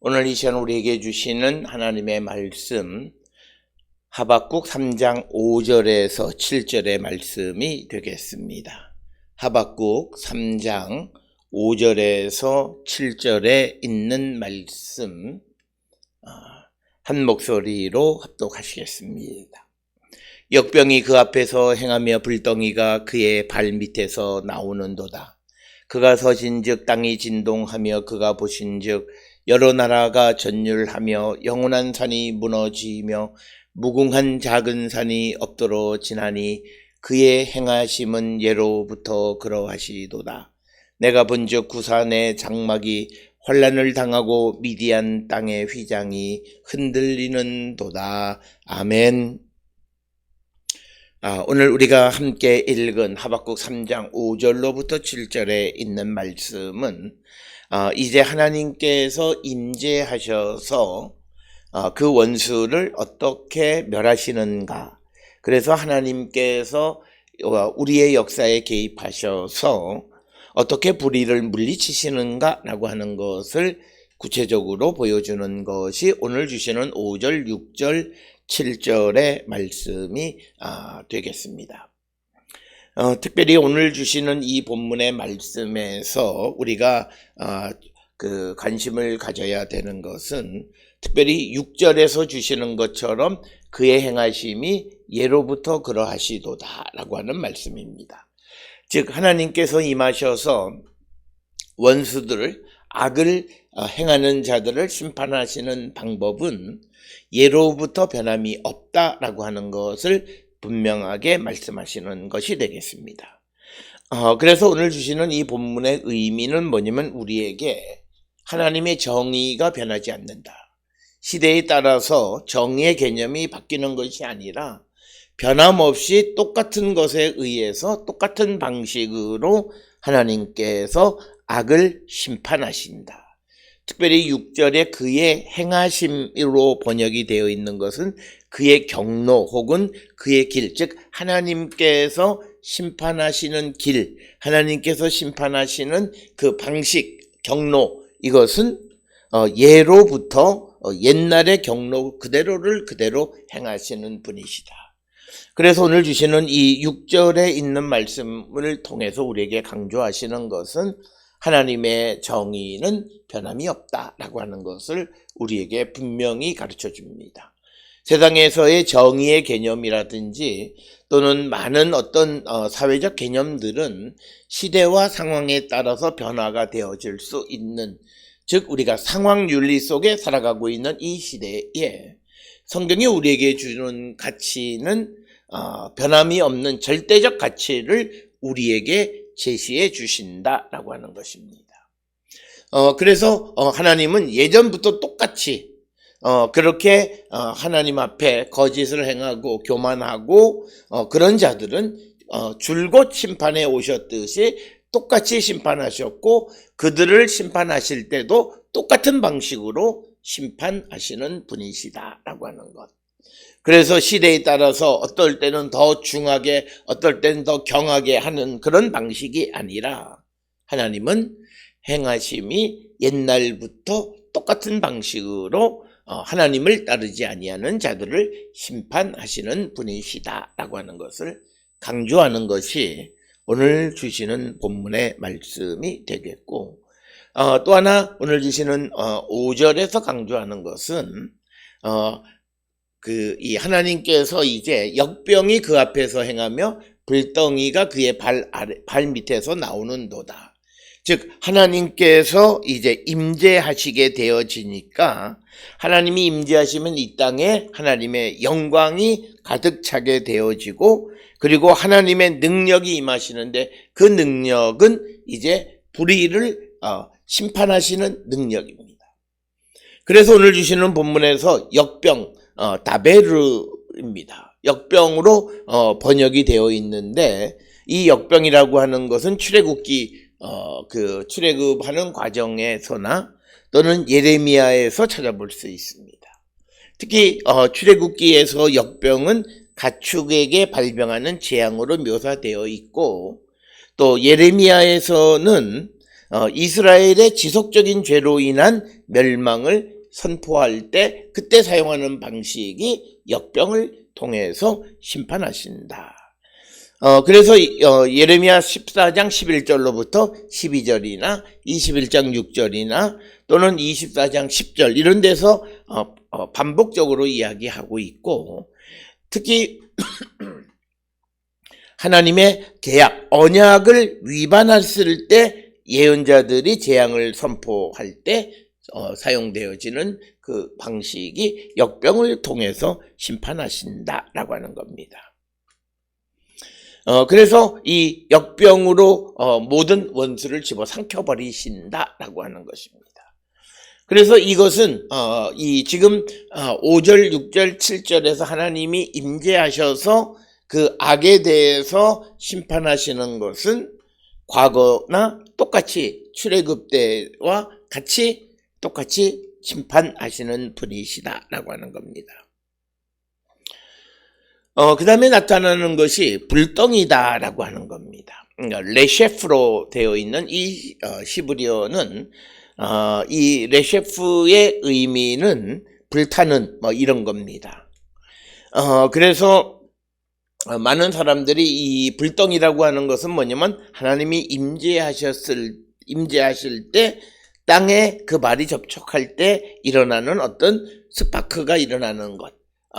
오늘 이 시간 우리에게 주시는 하나님의 말씀, 하박국 3장 5절에서 7절의 말씀이 되겠습니다. 하박국 3장 5절에서 7절에 있는 말씀, 한 목소리로 합독하시겠습니다. 역병이 그 앞에서 행하며 불덩이가 그의 발 밑에서 나오는도다. 그가 서신즉 땅이 진동하며 그가 보신즉 여러 나라가 전율하며 영원한 산이 무너지며 무궁한 작은 산이 엎드러 지나니 그의 행하심은 예로부터 그러하시도다. 내가 본즉 구산의 장막이 환란을 당하고 미디안 땅의 휘장이 흔들리는도다. 아멘. 오늘 우리가 함께 읽은 하박국 3장 5절로부터 7절에 있는 말씀은 이제 하나님께서 임재하셔서 그 원수를 어떻게 멸하시는가. 그래서 하나님께서 우리의 역사에 개입하셔서 어떻게 불의를 물리치시는가라고 하는 것을 구체적으로 보여주는 것이 오늘 주시는 5절, 6절, 7절의 말씀이 되겠습니다. 특별히 오늘 주시는 이 본문의 말씀에서 우리가 관심을 가져야 되는 것은 특별히 6절에서 주시는 것처럼 그의 행하심이 예로부터 그러하시도다 라고 하는 말씀입니다. 즉 하나님께서 임하셔서 원수들을 악을 행하는 자들을 심판하시는 방법은 예로부터 변함이 없다라고 하는 것을 분명하게 말씀하시는 것이 되겠습니다. 그래서 오늘 주시는 이 본문의 의미는 뭐냐면 우리에게 하나님의 정의가 변하지 않는다. 시대에 따라서 정의의 개념이 바뀌는 것이 아니라 변함없이 똑같은 것에 의해서 똑같은 방식으로 하나님께서 악을 심판하신다. 특별히 6절에 그의 행하심으로 번역이 되어 있는 것은 그의 경로 혹은 그의 길, 즉 하나님께서 심판하시는 길, 하나님께서 심판하시는 그 방식, 경로, 이것은 예로부터 옛날의 경로 그대로를 그대로 행하시는 분이시다. 그래서 오늘 주시는 이 6절에 있는 말씀을 통해서 우리에게 강조하시는 것은 하나님의 정의는 변함이 없다라고 하는 것을 우리에게 분명히 가르쳐 줍니다. 세상에서의 정의의 개념이라든지 또는 많은 어떤 사회적 개념들은 시대와 상황에 따라서 변화가 되어질 수 있는, 즉 우리가 상황윤리 속에 살아가고 있는 이 시대에 성경이 우리에게 주는 가치는 변함이 없는 절대적 가치를 우리에게 제시해 주신다라고 하는 것입니다. 그래서 하나님은 예전부터 똑같이 그렇게 하나님 앞에 거짓을 행하고 교만하고 그런 자들은 줄곧 심판해 오셨듯이 똑같이 심판하셨고 그들을 심판하실 때도 똑같은 방식으로 심판하시는 분이시다라고 하는 것. 그래서 시대에 따라서 어떨 때는 더 중하게 어떨 때는 더 경하게 하는 그런 방식이 아니라 하나님은 행하심이 옛날부터 똑같은 방식으로 하나님을 따르지 아니하는 자들을 심판하시는 분이시다라고 하는 것을 강조하는 것이 오늘 주시는 본문의 말씀이 되겠고, 또 하나 오늘 주시는 5절에서 강조하는 것은 이 하나님께서 이제 역병이 그 앞에서 행하며 불덩이가 그의 발 밑에서 나오는도다. 즉 하나님께서 이제 임재하시게 되어지니까 하나님이 임재하시면 이 땅에 하나님의 영광이 가득 차게 되어지고 그리고 하나님의 능력이 임하시는데 그 능력은 이제 불의를 심판하시는 능력입니다. 그래서 오늘 주시는 본문에서 역병 다베르입니다. 역병으로 번역이 되어 있는데 이 역병이라고 하는 것은 출애굽기 출애굽하는 과정에서나 또는 예레미야에서 찾아볼 수 있습니다. 특히 출애굽기에서 역병은 가축에게 발병하는 재앙으로 묘사되어 있고 또 예레미야에서는 이스라엘의 지속적인 죄로 인한 멸망을 선포할 때 그때 사용하는 방식이 역병을 통해서 심판하신다. 그래서 예레미야 14장 11절로부터 12절이나 21장 6절이나 또는 24장 10절 이런 데서 반복적으로 이야기하고 있고, 특히 하나님의 계약, 언약을 위반했을 때 예언자들이 재앙을 선포할 때 사용되어지는 그 방식이 역병을 통해서 심판하신다라고 하는 겁니다. 그래서 이 역병으로 모든 원수를 집어삼켜버리신다라고 하는 것입니다. 그래서 이것은 지금 5절, 6절, 7절에서 하나님이 임재하셔서 그 악에 대해서 심판하시는 것은 과거나 똑같이 출애굽 때와 같이 똑같이 심판하시는 분이시다라고 하는 겁니다. 그 다음에 나타나는 것이 불덩이다라고 하는 겁니다. 그러니까 레셰프로 되어 있는 이 히브리어는 이 레셰프의 의미는 불타는 이런 겁니다. 그래서 많은 사람들이 이 불덩이라고 하는 것은 뭐냐면 하나님이 임재하실 때 땅에 그 말이 접촉할 때 일어나는 어떤 스파크가 일어나는 것,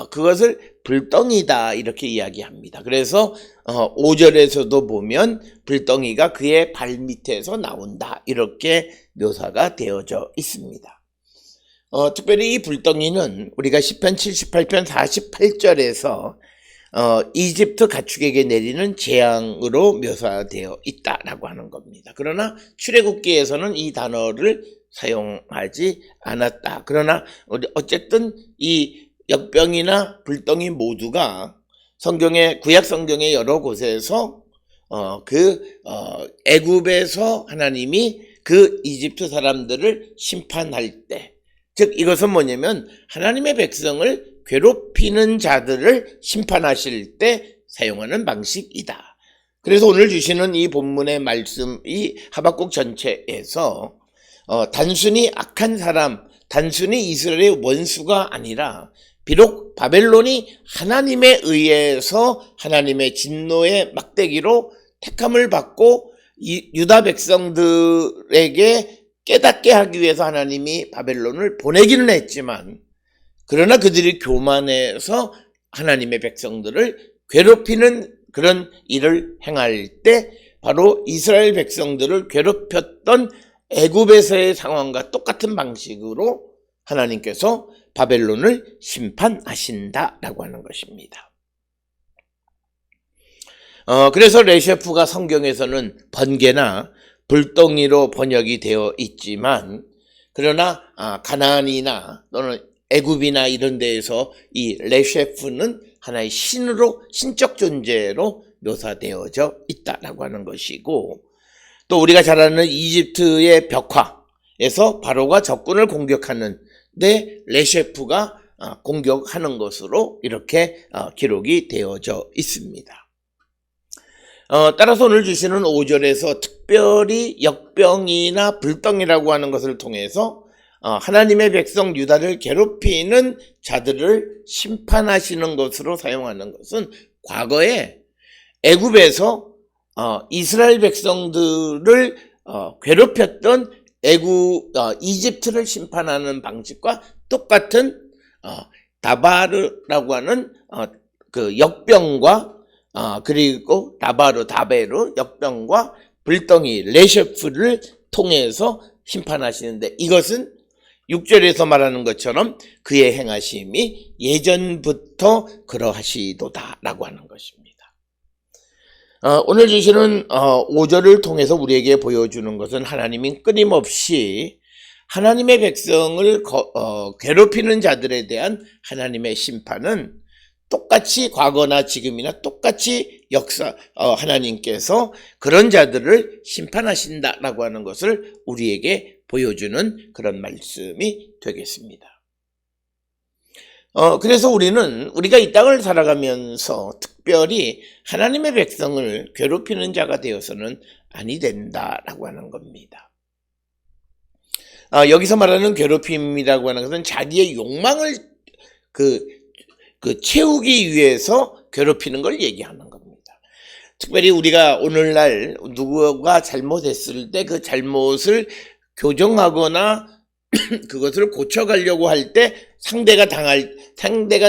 그것을 불덩이다 이렇게 이야기합니다. 그래서 5절에서도 보면 불덩이가 그의 발 밑에서 나온다 이렇게 묘사가 되어져 있습니다. 특별히 이 불덩이는 우리가 시편 78편 48절에서 이집트 가축에게 내리는 재앙으로 묘사되어 있다라고 하는 겁니다. 그러나 출애굽기에서는 이 단어를 사용하지 않았다. 그러나 어쨌든 이 역병이나 불덩이 모두가 구약 성경의 여러 곳에서 애굽에서 하나님이 그 이집트 사람들을 심판할 때, 즉 이것은 뭐냐면 하나님의 백성을 괴롭히는 자들을 심판하실 때 사용하는 방식이다. 그래서 오늘 주시는 이 본문의 말씀, 이 하박국 전체에서 단순히 악한 사람, 단순히 이스라엘의 원수가 아니라 비록 바벨론이 하나님에 의해서 하나님의 진노의 막대기로 택함을 받고 유다 백성들에게 깨닫게 하기 위해서 하나님이 바벨론을 보내기는 했지만, 그러나 그들이 교만해서 하나님의 백성들을 괴롭히는 그런 일을 행할 때 바로 이스라엘 백성들을 괴롭혔던 애굽에서의 상황과 똑같은 방식으로 하나님께서 바벨론을 심판하신다라고 하는 것입니다. 그래서 레셰프가 성경에서는 번개나 불덩이로 번역이 되어 있지만, 그러나 가나안이나 또는 애굽이나 이런 데에서 이 레셰프는 하나의 신적 존재로 묘사되어져 있다라고 하는 것이고, 또 우리가 잘 아는 이집트의 벽화에서 바로가 적군을 공격하는 데 레셰프가 공격하는 것으로 이렇게 기록이 되어져 있습니다. 따라서 오늘 주시는 5절에서 특별히 역병이나 불덩이라고 하는 것을 통해서 하나님의 백성 유다를 괴롭히는 자들을 심판하시는 것으로 사용하는 것은 과거에 애굽에서 이스라엘 백성들을 괴롭혔던 이집트를 심판하는 방식과 똑같은 다바르라고 하는 그 역병과 그리고 다베르 역병과 불덩이 레셰프를 통해서 심판하시는데, 이것은 6절에서 말하는 것처럼 그의 행하심이 예전부터 그러하시도다라고 하는 것입니다. 오늘 주시는 5절을 통해서 우리에게 보여주는 것은 하나님이 끊임없이 하나님의 백성을 괴롭히는 자들에 대한 하나님의 심판은 똑같이 과거나 지금이나 똑같이 하나님께서 그런 자들을 심판하신다라고 하는 것을 우리에게 보여주는 그런 말씀이 되겠습니다. 그래서 우리가 이 땅을 살아가면서 특별히 하나님의 백성을 괴롭히는 자가 되어서는 아니 된다라고 하는 겁니다. 여기서 말하는 괴롭힘이라고 하는 것은 자기의 욕망을 채우기 위해서 괴롭히는 걸 얘기하는 겁니다. 특별히 우리가 오늘날 누구가 잘못했을 때 그 잘못을 교정하거나 그것을 고쳐가려고 할 때 상대가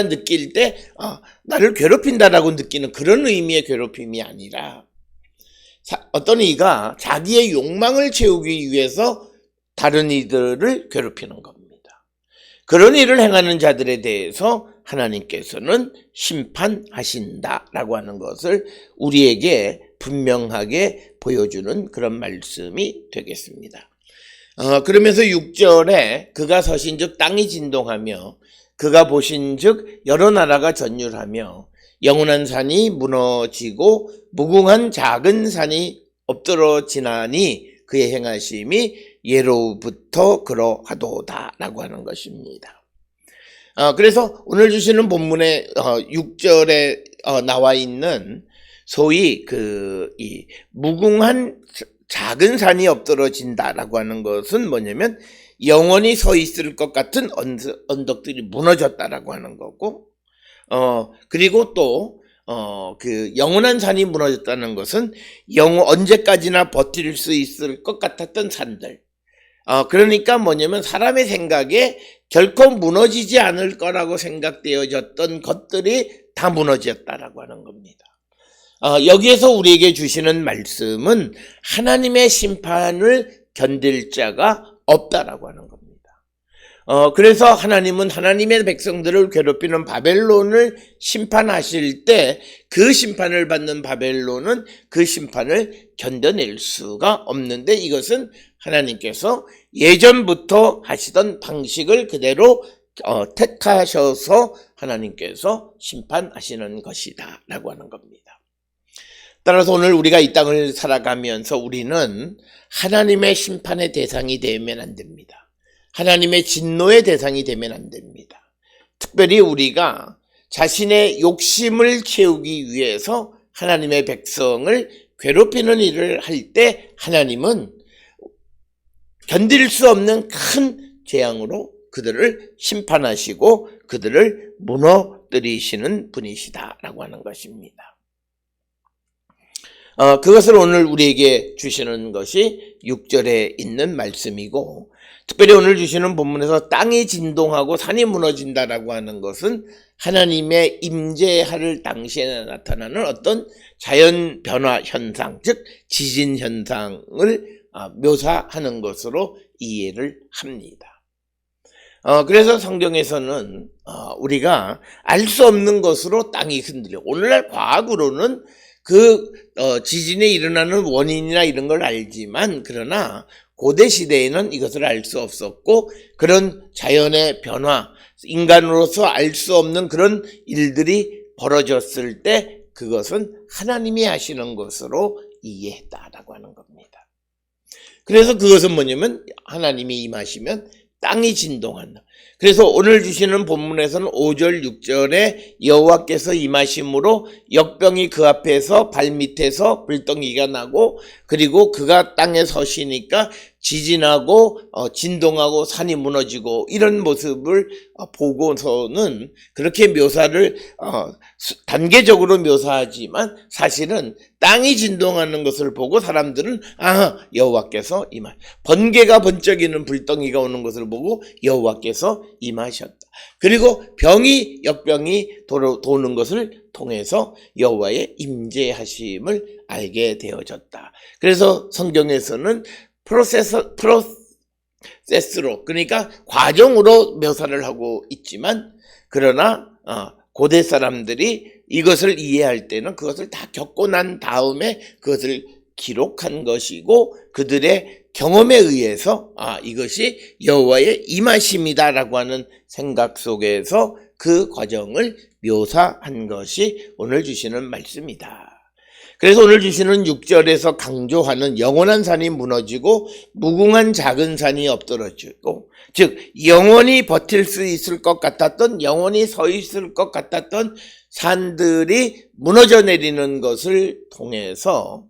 느낄 때 나를 괴롭힌다라고 느끼는 그런 의미의 괴롭힘이 아니라 어떤 이가 자기의 욕망을 채우기 위해서 다른 이들을 괴롭히는 겁니다. 그런 일을 행하는 자들에 대해서 하나님께서는 심판하신다라고 하는 것을 우리에게 분명하게 보여주는 그런 말씀이 되겠습니다. 그러면서 6절에 그가 서신즉 땅이 진동하며 그가 보신즉 여러 나라가 전율하며 영원한 산이 무너지고 무궁한 작은 산이 엎드러지나니 그의 행하심이 예로부터 그러하도다라고 하는 것입니다. 그래서 오늘 주시는 본문의 6절에 나와 있는 소위 이 무궁한 작은 산이 엎드러진다라고 하는 것은 뭐냐면 영원히 서 있을 것 같은 언덕들이 무너졌다라고 하는 거고, 그리고 또 그 영원한 산이 무너졌다는 것은 언제까지나 버틸 수 있을 것 같았던 산들. 그러니까 뭐냐면 사람의 생각에 결코 무너지지 않을 거라고 생각되어졌던 것들이 다 무너졌다라고 하는 겁니다. 여기에서 우리에게 주시는 말씀은 하나님의 심판을 견딜 자가 없다라고 하는 겁니다. 그래서 하나님은 하나님의 백성들을 괴롭히는 바벨론을 심판하실 때 그 심판을 받는 바벨론은 그 심판을 견뎌낼 수가 없는데, 이것은 하나님께서 예전부터 하시던 방식을 그대로 택하셔서 하나님께서 심판하시는 것이다 라고 하는 겁니다. 따라서 오늘 우리가 이 땅을 살아가면서 우리는 하나님의 심판의 대상이 되면 안 됩니다. 하나님의 진노의 대상이 되면 안 됩니다. 특별히 우리가 자신의 욕심을 채우기 위해서 하나님의 백성을 괴롭히는 일을 할 때 하나님은 견딜 수 없는 큰 재앙으로 그들을 심판하시고 그들을 무너뜨리시는 분이시다라고 하는 것입니다. 그것을 오늘 우리에게 주시는 것이 6절에 있는 말씀이고, 특별히 오늘 주시는 본문에서 땅이 진동하고 산이 무너진다라고 하는 것은 하나님의 임재할 당시에 나타나는 어떤 자연 변화 현상, 즉 지진 현상을 묘사하는 것으로 이해를 합니다. 그래서 성경에서는 우리가 알 수 없는 것으로 땅이 흔들려, 오늘날 과학으로는 지진이 일어나는 원인이나 이런 걸 알지만, 그러나 고대 시대에는 이것을 알 수 없었고, 그런 자연의 변화, 인간으로서 알 수 없는 그런 일들이 벌어졌을 때 그것은 하나님이 하시는 것으로 이해했다라고 하는 겁니다. 그래서 그것은 뭐냐면 하나님이 임하시면 땅이 진동한다. 그래서 오늘 주시는 본문에서는 5절 6절에 여호와께서 임하심으로 역병이 그 앞에서 발밑에서 불덩이가 나고, 그리고 그가 땅에 서시니까 지진하고 진동하고 산이 무너지고, 이런 모습을 보고서는 그렇게 묘사를 단계적으로 묘사하지만 사실은 땅이 진동하는 것을 보고 사람들은 여호와께서 번개가 번쩍이는 불덩이가 오는 것을 보고 여호와께서 임하셨다. 그리고 역병이 도는 것을 통해서 여호와의 임재하심을 알게 되어졌다. 그래서 성경에서는 프로세스로, 그러니까 과정으로 묘사를 하고 있지만, 그러나 고대 사람들이 이것을 이해할 때는 그것을 다 겪고 난 다음에 그것을 기록한 것이고, 그들의 경험에 의해서 이것이 여호와의 임하심이다라고 하는 생각 속에서 그 과정을 묘사한 것이 오늘 주시는 말씀이다. 그래서 오늘 주시는 6절에서 강조하는 영원한 산이 무너지고 무궁한 작은 산이 엎드러지고, 즉 영원히 버틸 수 있을 것 같았던, 영원히 서 있을 것 같았던 산들이 무너져 내리는 것을 통해서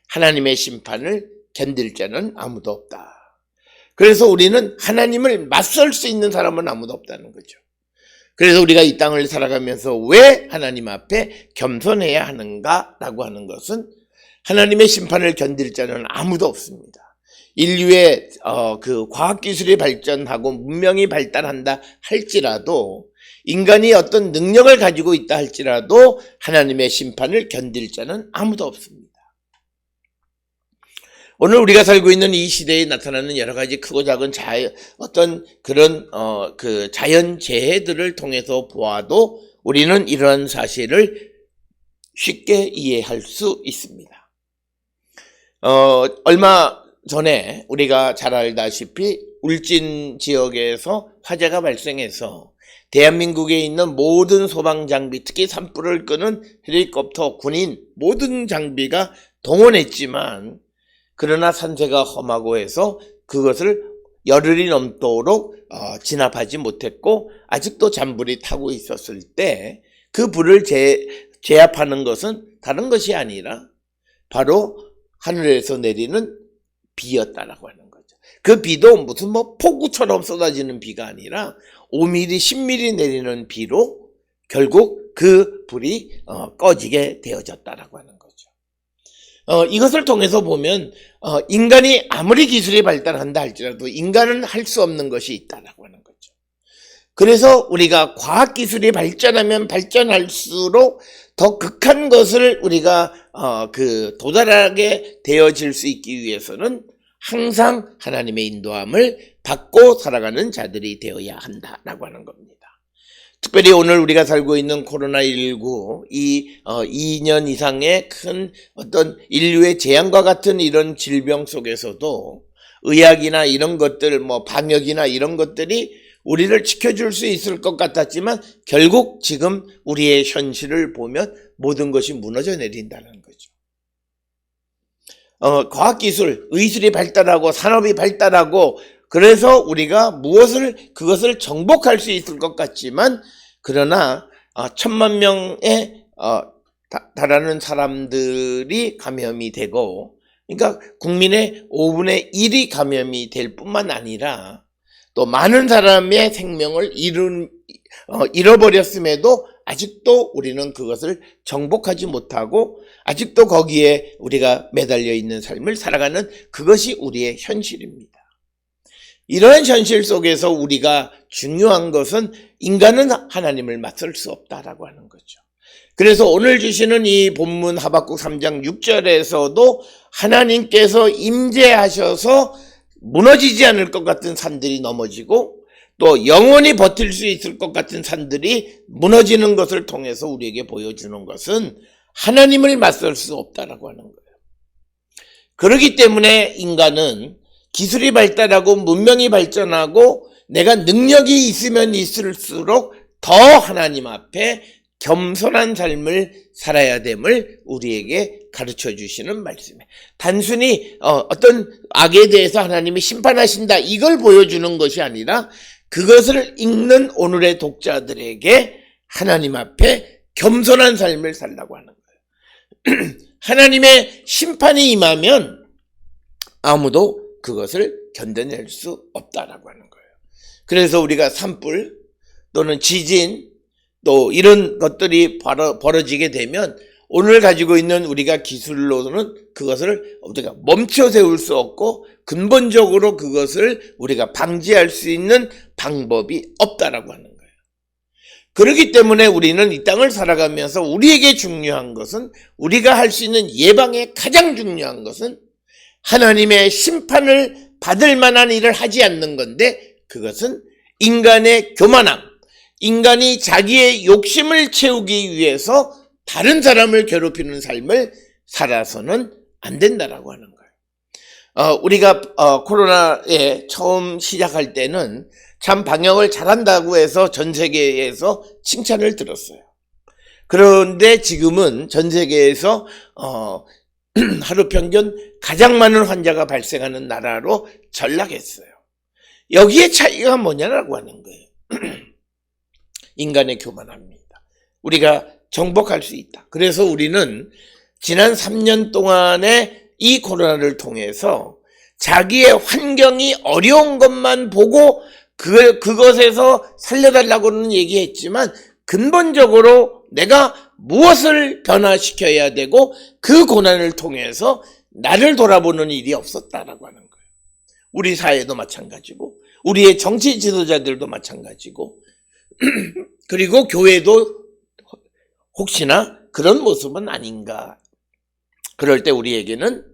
하나님의 심판을 견딜 자는 아무도 없다. 그래서 우리는 하나님을 맞설 수 있는 사람은 아무도 없다는 거죠. 그래서 우리가 이 땅을 살아가면서 왜 하나님 앞에 겸손해야 하는가라고 하는 것은 하나님의 심판을 견딜 자는 아무도 없습니다. 인류의 그 과학기술이 발전하고 문명이 발달한다 할지라도, 인간이 어떤 능력을 가지고 있다 할지라도 하나님의 심판을 견딜 자는 아무도 없습니다. 오늘 우리가 살고 있는 이 시대에 나타나는 여러 가지 크고 작은 어떤 그런 그 자연 재해들을 통해서 보아도 우리는 이러한 사실을 쉽게 이해할 수 있습니다. 얼마 전에 우리가 잘 알다시피 울진 지역에서 화재가 발생해서 대한민국에 있는 모든 소방 장비, 특히 산불을 끄는 헬리콥터, 군인 모든 장비가 동원했지만, 그러나 산세가 험하고 해서 그것을 열흘이 넘도록 진압하지 못했고 아직도 잔불이 타고 있었을 때 그 불을 제압하는 것은 다른 것이 아니라 바로 하늘에서 내리는 비였다라고 하는 거죠. 그 비도 무슨 폭우처럼 쏟아지는 비가 아니라 5mm, 10mm 내리는 비로 결국 그 불이 꺼지게 되어졌다라고 하는 거죠. 이것을 통해서 보면 인간이 아무리 기술이 발달한다 할지라도 인간은 할 수 없는 것이 있다라고 하는 거죠. 그래서 우리가 과학기술이 발전하면 발전할수록 더 극한 것을 우리가 도달하게 되어질 수 있기 위해서는 항상 하나님의 인도함을 받고 살아가는 자들이 되어야 한다라고 하는 겁니다. 특별히 오늘 우리가 살고 있는 코로나19, 2년 이상의 큰 어떤 인류의 재앙과 같은 이런 질병 속에서도 의학이나 이런 것들, 방역이나 이런 것들이 우리를 지켜줄 수 있을 것 같았지만 결국 지금 우리의 현실을 보면 모든 것이 무너져 내린다는 거죠. 과학기술, 의술이 발달하고 산업이 발달하고 그래서 우리가 그것을 정복할 수 있을 것 같지만, 그러나 1,000만 명에 달하는 사람들이 감염이 되고, 그러니까 국민의 5분의 1이 감염이 될 뿐만 아니라 또 많은 사람의 생명을 잃어버렸음에도 아직도 우리는 그것을 정복하지 못하고 아직도 거기에 우리가 매달려 있는 삶을 살아가는 그것이 우리의 현실입니다. 이러한 현실 속에서 우리가 중요한 것은 인간은 하나님을 맞설 수 없다라고 하는 거죠. 그래서 오늘 주시는 이 본문 하박국 3장 6절에서도 하나님께서 임재하셔서 무너지지 않을 것 같은 산들이 넘어지고 또 영원히 버틸 수 있을 것 같은 산들이 무너지는 것을 통해서 우리에게 보여주는 것은 하나님을 맞설 수 없다라고 하는 거예요. 그렇기 때문에 인간은 기술이 발달하고 문명이 발전하고 내가 능력이 있으면 있을수록 더 하나님 앞에 겸손한 삶을 살아야 됨을 우리에게 가르쳐 주시는 말씀이에요. 단순히 어떤 악에 대해서 하나님이 심판하신다 이걸 보여주는 것이 아니라 그것을 읽는 오늘의 독자들에게 하나님 앞에 겸손한 삶을 살라고 하는 거예요. 하나님의 심판이 임하면 아무도 그것을 견뎌낼 수 없다라고 하는 거예요. 그래서 우리가 산불 또는 지진 또 이런 것들이 벌어지게 되면 오늘 가지고 있는 우리가 기술로는 그것을 우리가 멈춰 세울 수 없고 근본적으로 그것을 우리가 방지할 수 있는 방법이 없다라고 하는 거예요. 그렇기 때문에 우리는 이 땅을 살아가면서 우리에게 중요한 것은, 우리가 할 수 있는 예방에 가장 중요한 것은 하나님의 심판을 받을 만한 일을 하지 않는 건데, 그것은 인간의 교만함, 인간이 자기의 욕심을 채우기 위해서 다른 사람을 괴롭히는 삶을 살아서는 안 된다라고 하는 거예요. 우리가 코로나에 처음 시작할 때는 참 방역을 잘한다고 해서 전 세계에서 칭찬을 들었어요. 그런데 지금은 전 세계에서 하루 평균 가장 많은 환자가 발생하는 나라로 전락했어요. 여기에 차이가 뭐냐라고 하는 거예요. 인간의 교만합니다. 우리가 정복할 수 있다. 그래서 우리는 지난 3년 동안에 이 코로나를 통해서 자기의 환경이 어려운 것만 보고 그것에서 살려달라고는 얘기했지만 근본적으로 내가 무엇을 변화시켜야 되고 그 고난을 통해서 나를 돌아보는 일이 없었다라고 하는 거예요. 우리 사회도 마찬가지고 우리의 정치 지도자들도 마찬가지고 그리고 교회도 혹시나 그런 모습은 아닌가. 그럴 때 우리에게는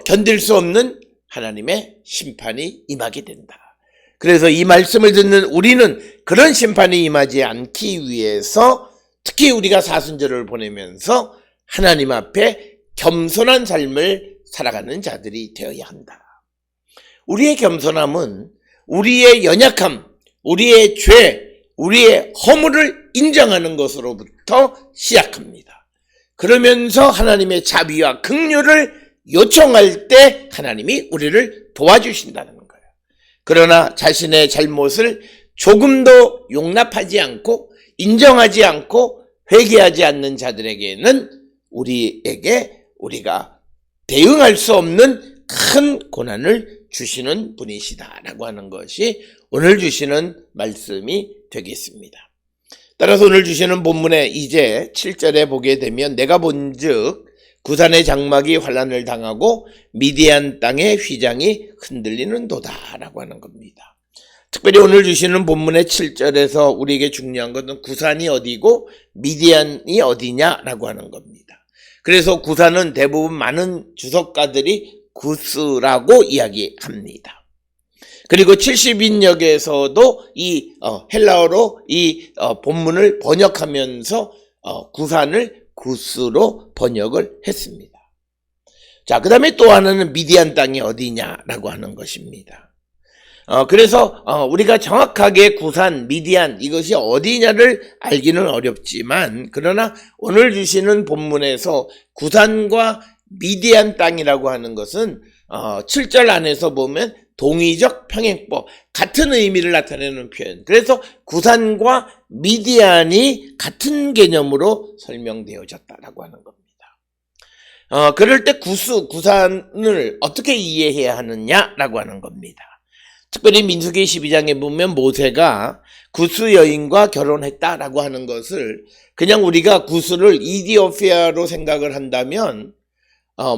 견딜 수 없는 하나님의 심판이 임하게 된다. 그래서 이 말씀을 듣는 우리는 그런 심판이 임하지 않기 위해서 특히 우리가 사순절을 보내면서 하나님 앞에 겸손한 삶을 살아가는 자들이 되어야 한다. 우리의 겸손함은 우리의 연약함, 우리의 죄, 우리의 허물을 인정하는 것으로부터 시작합니다. 그러면서 하나님의 자비와 긍휼을 요청할 때 하나님이 우리를 도와주신다는 거예요. 그러나 자신의 잘못을 조금도 용납하지 않고 인정하지 않고 회개하지 않는 자들에게는 우리가 대응할 수 없는 큰 고난을 주시는 분이시다라고 하는 것이 오늘 주시는 말씀이 되겠습니다. 따라서 오늘 주시는 본문에 이제 7절에 보게 되면 내가 본즉 구산의 장막이 환난을 당하고 미디안 땅의 휘장이 흔들리는도다라고 하는 겁니다. 특별히 오늘 주시는 본문의 7절에서 우리에게 중요한 것은 구산이 어디고 미디안이 어디냐라고 하는 겁니다. 그래서 구산은 대부분 많은 주석가들이 구스라고 이야기합니다. 그리고 70인역에서도 이 헬라어로 이 본문을 번역하면서 구산을 구스로 번역을 했습니다. 자, 그 다음에 또 하나는 미디안 땅이 어디냐라고 하는 것입니다. 그래서 우리가 정확하게 구산, 미디안 이것이 어디냐를 알기는 어렵지만 그러나 오늘 주시는 본문에서 구산과 미디안 땅이라고 하는 것은 7절 안에서 보면 동의적 평행법, 같은 의미를 나타내는 표현. 그래서 구산과 미디안이 같은 개념으로 설명되어졌다라고 하는 겁니다. 그럴 때 구산을 어떻게 이해해야 하느냐라고 하는 겁니다. 특별히 민수기 12장에 보면 모세가 구스 여인과 결혼했다라고 하는 것을 그냥 우리가 구스를 이디오피아로 생각을 한다면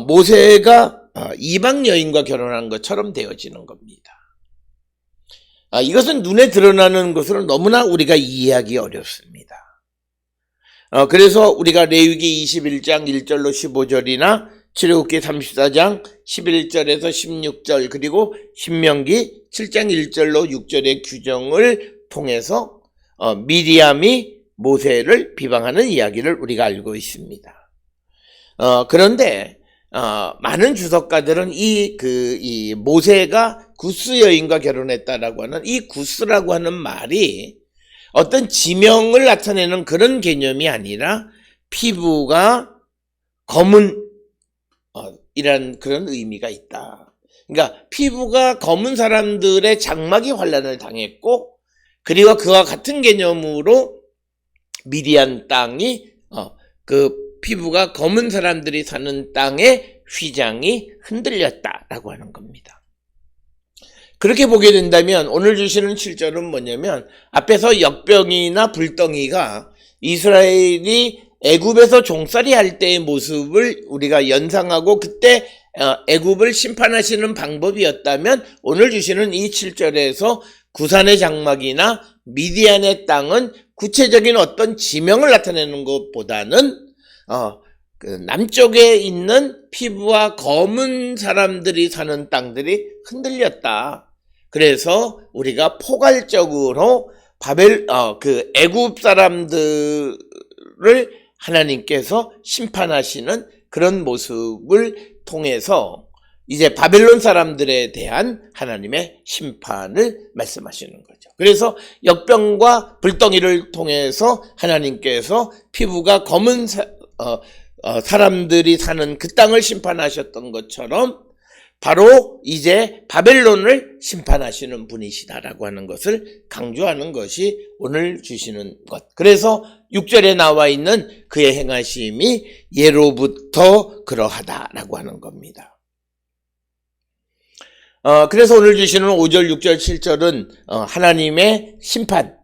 모세가 이방 여인과 결혼한 것처럼 되어지는 겁니다. 이것은 눈에 드러나는 것으로 너무나 우리가 이해하기 어렵습니다. 그래서 우리가 레위기 21장 1절로 15절이나 출애굽기 34장 11절에서 16절 그리고 신명기 7장 1절로 6절의 규정을 통해서 미리암이 모세를 비방하는 이야기를 우리가 알고 있습니다. 그런데 많은 주석가들은 이 모세가 구스 여인과 결혼했다라고 하는 이 구스라고 하는 말이 어떤 지명을 나타내는 그런 개념이 아니라 피부가 검은 이란 그런 의미가 있다. 그러니까 피부가 검은 사람들의 장막이 환난을 당했고 그리고 그와 같은 개념으로 미디안 땅이 그 피부가 검은 사람들이 사는 땅의 휘장이 흔들렸다라고 하는 겁니다. 그렇게 보게 된다면 오늘 주시는 7절은 뭐냐면 앞에서 역병이나 불덩이가 이스라엘이 애굽에서 종살이 할 때의 모습을 우리가 연상하고 그때 애굽을 심판하시는 방법이었다면 오늘 주시는 이 7절에서 구산의 장막이나 미디안의 땅은 구체적인 어떤 지명을 나타내는 것보다는 그 남쪽에 있는 피부와 검은 사람들이 사는 땅들이 흔들렸다. 그래서 우리가 포괄적으로 그 애굽 사람들을 하나님께서 심판하시는 그런 모습을 통해서 이제 바벨론 사람들에 대한 하나님의 심판을 말씀하시는 거죠. 그래서 역병과 불덩이를 통해서 하나님께서 피부가 검은 사람들이 사는 그 땅을 심판하셨던 것처럼 바로 이제 바벨론을 심판하시는 분이시다라고 하는 것을 강조하는 것이 오늘 주시는 것. 그래서 6절에 나와 있는 그의 행하심이 예로부터 그러하다라고 하는 겁니다. 그래서 오늘 주시는 5절, 6절, 7절은 하나님의 심판,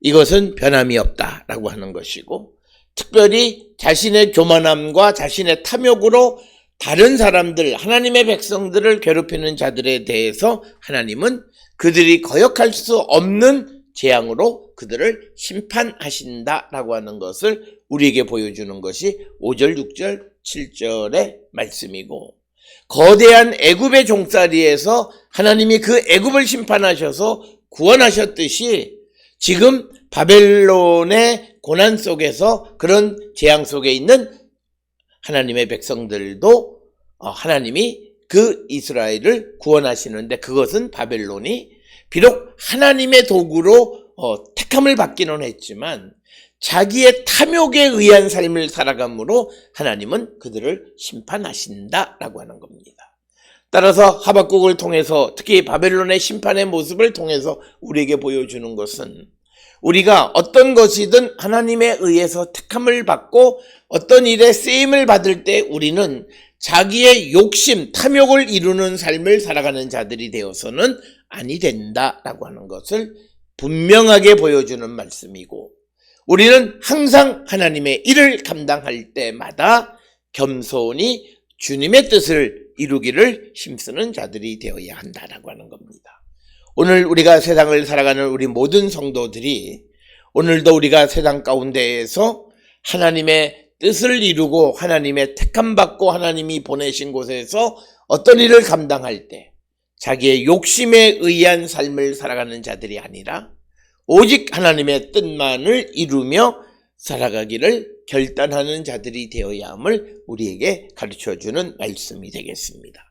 이것은 변함이 없다라고 하는 것이고, 특별히 자신의 교만함과 자신의 탐욕으로 다른 사람들, 하나님의 백성들을 괴롭히는 자들에 대해서 하나님은 그들이 거역할 수 없는 재앙으로 그들을 심판하신다라고 하는 것을 우리에게 보여주는 것이 5절, 6절, 7절의 말씀이고, 거대한 애굽의 종살이에서 하나님이 그 애굽을 심판하셔서 구원하셨듯이 지금 바벨론의 고난 속에서 그런 재앙 속에 있는 하나님의 백성들도 하나님이 그 이스라엘을 구원하시는데, 그것은 바벨론이 비록 하나님의 도구로 택함을 받기는 했지만 자기의 탐욕에 의한 삶을 살아감으로 하나님은 그들을 심판하신다라고 하는 겁니다. 따라서 하박국을 통해서, 특히 바벨론의 심판의 모습을 통해서 우리에게 보여주는 것은, 우리가 어떤 것이든 하나님에 의해서 택함을 받고 어떤 일에 쓰임을 받을 때 우리는 자기의 욕심, 탐욕을 이루는 삶을 살아가는 자들이 되어서는 아니 된다라고 하는 것을 분명하게 보여주는 말씀이고, 우리는 항상 하나님의 일을 감당할 때마다 겸손히 주님의 뜻을 이루기를 힘쓰는 자들이 되어야 한다라고 하는 겁니다. 오늘 우리가 세상을 살아가는 우리 모든 성도들이, 오늘도 우리가 세상 가운데에서 하나님의 뜻을 이루고 하나님의 택함 받고 하나님이 보내신 곳에서 어떤 일을 감당할 때 자기의 욕심에 의한 삶을 살아가는 자들이 아니라 오직 하나님의 뜻만을 이루며 살아가기를 결단하는 자들이 되어야 함을 우리에게 가르쳐주는 말씀이 되겠습니다.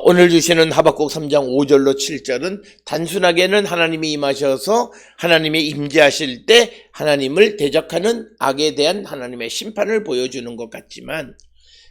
오늘 주시는 하박국 3장 5절로 7절은 단순하게는 하나님이 임하셔서 하나님이 임재하실 때 하나님을 대적하는 악에 대한 하나님의 심판을 보여주는 것 같지만,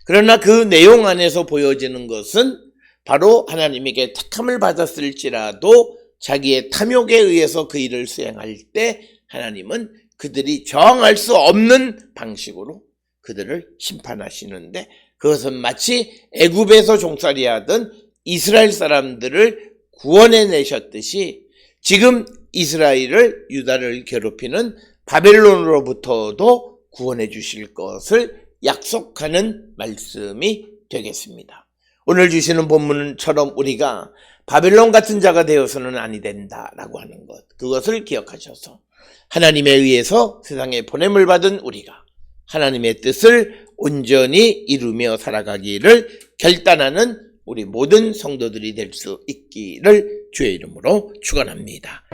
그러나 그 내용 안에서 보여지는 것은 바로 하나님에게 택함을 받았을지라도 자기의 탐욕에 의해서 그 일을 수행할 때 하나님은 그들이 저항할 수 없는 방식으로 그들을 심판하시는데, 그것은 마치 애굽에서 종살이하던 이스라엘 사람들을 구원해내셨듯이 지금 이스라엘을, 유다를 괴롭히는 바벨론으로부터도 구원해 주실 것을 약속하는 말씀이 되겠습니다. 오늘 주시는 본문처럼 우리가 바벨론 같은 자가 되어서는 아니 된다라고 하는 것, 그것을 기억하셔서 하나님에 의해서 세상에 보냄을 받은 우리가 하나님의 뜻을 온전히 이루며 살아가기를 결단하는 우리 모든 성도들이 될 수 있기를 주의 이름으로 축원합니다.